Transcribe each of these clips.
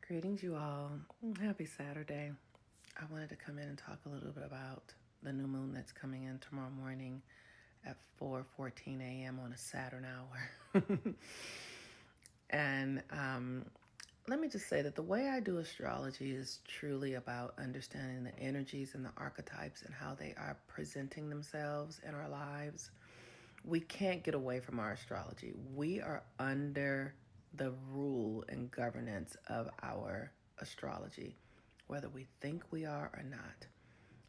Greetings, you all. Happy Saturday. I wanted to come in and talk a little bit about the new moon that's coming in tomorrow morning at 4:14 a.m. on a Saturn hour. and let me just say that the way I do astrology is truly about understanding the energies and the archetypes and how they are presenting themselves in our lives. We can't get away from our astrology. We are under the rule and governance of our astrology, whether we think we are or not.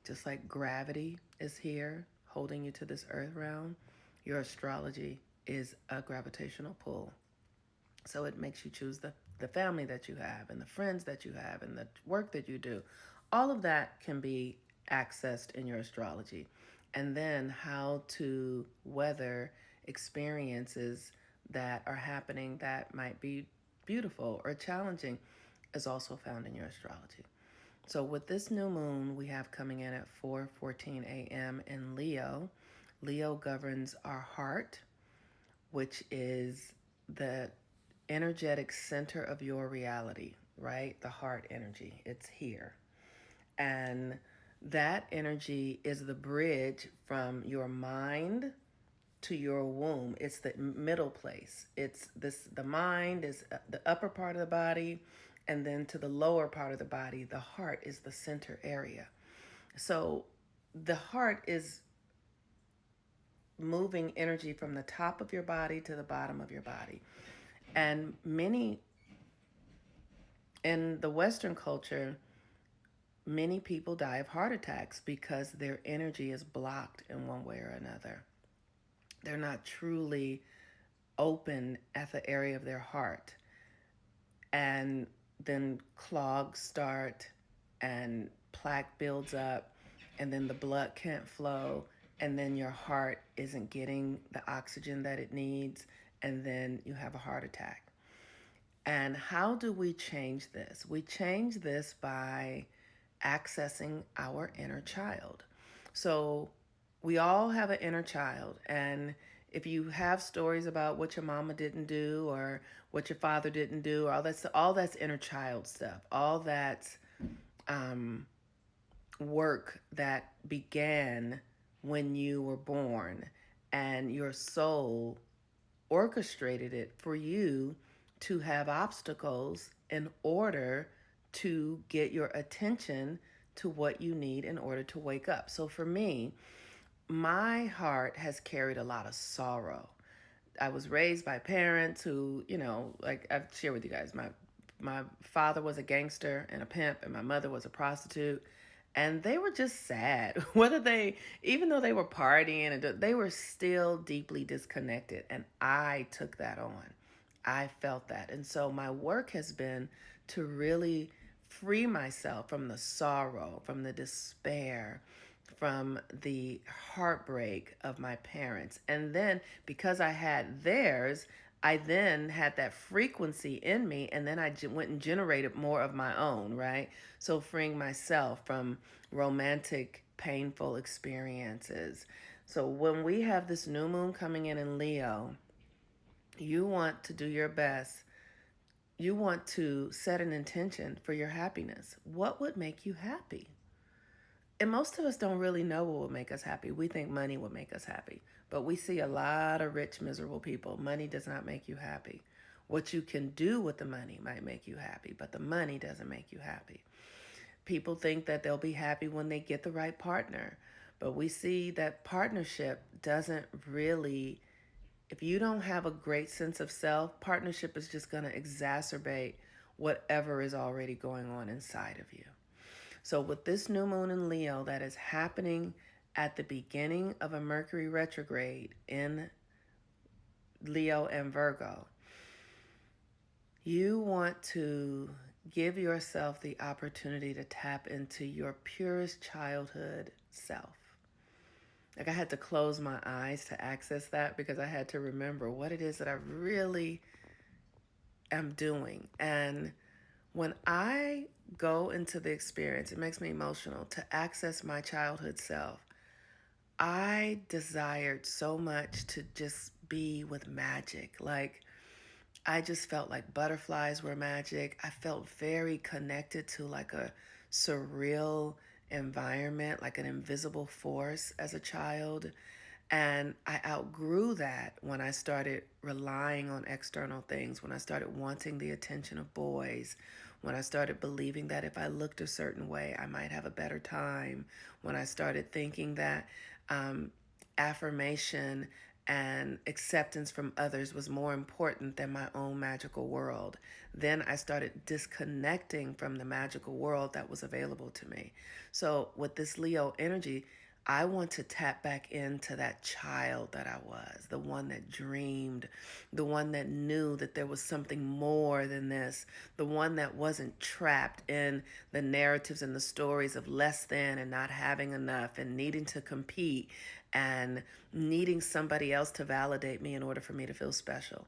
Just like gravity is here holding you to this earth realm, your astrology is a gravitational pull. So it makes you choose the family that you have and the friends that you have and the work that you do. All of that can be accessed in your astrology. And then how to weather experiences that are happening that might be beautiful or challenging is also found in your astrology. So with this new moon we have coming in at 4:14 a.m. in Leo. Leo governs our heart, which is the energetic center of your reality, right? The heart energy. It's here. And that energy is the bridge from your mind to your womb. It's the middle place. It's this the mind is the upper part of the body, and then to the lower part of the body, the heart is the center area. So the heart is moving energy from the top of your body to the bottom of your body. And many in the Western culture, many people die of heart attacks because their energy is blocked in one way or another. They're not truly open at the area of their heart. And then clogs start and plaque builds up, and then the blood can't flow, and then your heart isn't getting the oxygen that it needs, and then you have a heart attack. And how do we change this? We change this by accessing our inner child. So we all have an inner child. And if you have stories about what your mama didn't do or what your father didn't do, all that's inner child stuff. All that's work that began when you were born, and your soul orchestrated it for you to have obstacles in order to get your attention to what you need in order to wake up. So for me, my heart has carried a lot of sorrow. I was raised by parents who, like I've shared with you guys, my father was a gangster and a pimp, and my mother was a prostitute. And they were just sad. Even though they were partying, and they were still deeply disconnected. And I took that on. I felt that. And so my work has been to really free myself from the sorrow, from the despair, from the heartbreak of my parents. And then because I had theirs, I then had that frequency in me, and then I went and generated more of my own, right? So freeing myself from romantic, painful experiences. So when we have this new moon coming in Leo, you want to do your best. You want to set an intention for your happiness. What would make you happy? And most of us don't really know what will make us happy. We think money will make us happy. But we see a lot of rich, miserable people. Money does not make you happy. What you can do with the money might make you happy, but the money doesn't make you happy. People think that they'll be happy when they get the right partner. But we see that partnership doesn't really, if you don't have a great sense of self, partnership is just going to exacerbate whatever is already going on inside of you. So with this new moon in Leo that is happening at the beginning of a Mercury retrograde in Leo and Virgo, you want to give yourself the opportunity to tap into your purest childhood self. Like I had to close my eyes to access that because I had to remember what it is that I really am doing. And when I go into the experience, it makes me emotional to access my childhood self. I desired so much to just be with magic. Like I just felt like butterflies were magic. I felt very connected to like a surreal environment, like an invisible force as a child. And I outgrew that when I started relying on external things, when I started wanting the attention of boys, when I started believing that if I looked a certain way, I might have a better time, when I started thinking that um, affirmation and acceptance from others was more important than my own magical world. Then I started disconnecting from the magical world that was available to me. So, with this Leo energy, I want to tap back into that child that I was, the one that dreamed, the one that knew that there was something more than this, the one that wasn't trapped in the narratives and the stories of less than and not having enough and needing to compete and needing somebody else to validate me in order for me to feel special.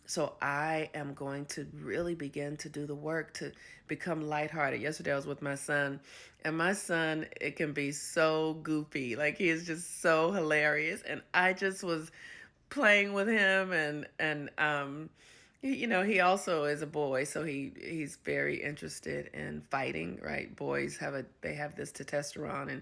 So I am going to really begin to do the work to become lighthearted. Yesterday I was with my son, and my son, it can be so goofy. Like he is just so hilarious, and I just was playing with him and he also is a boy, so he's very interested in fighting, right? Boys they have this testosterone,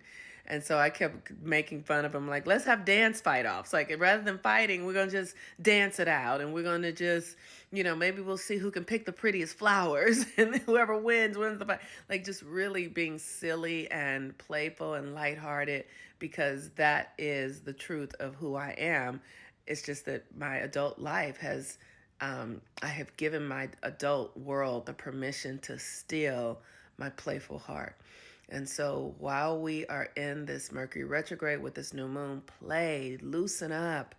and so I kept making fun of him, like, let's have dance fight offs. Like, rather than fighting, we're gonna just dance it out, and we're gonna just, maybe we'll see who can pick the prettiest flowers, and whoever wins the fight. Like, just really being silly and playful and lighthearted, because that is the truth of who I am. It's just that my adult life has, I have given my adult world the permission to steal my playful heart. And so while we are in this Mercury retrograde with this new moon, play, loosen up,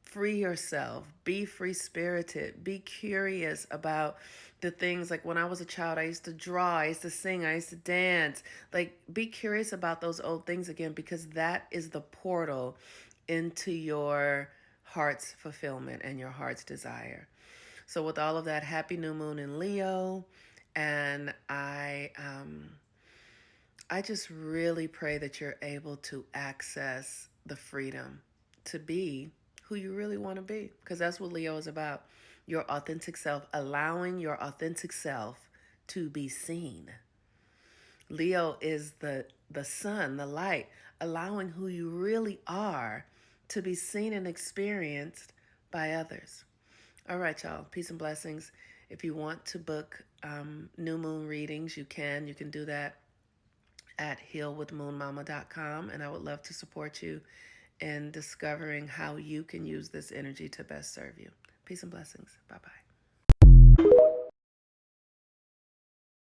free yourself, be free spirited, be curious about the things. Like when I was a child, I used to draw, I used to sing, I used to dance. Like, be curious about those old things again, because that is the portal into your heart's fulfillment and your heart's desire. So with all of that, happy new moon in Leo. And I just really pray that you're able to access the freedom to be who you really want to be, because that's what Leo is about. Your authentic self, allowing your authentic self to be seen. Leo is the sun, the light, allowing who you really are to be seen and experienced by others. All right, y'all. Peace and blessings. If you want to book new moon readings, you can. You can do that at healwithmoonmama.com, and I would love to support you in discovering how you can use this energy to best serve you. Peace and blessings. Bye-bye.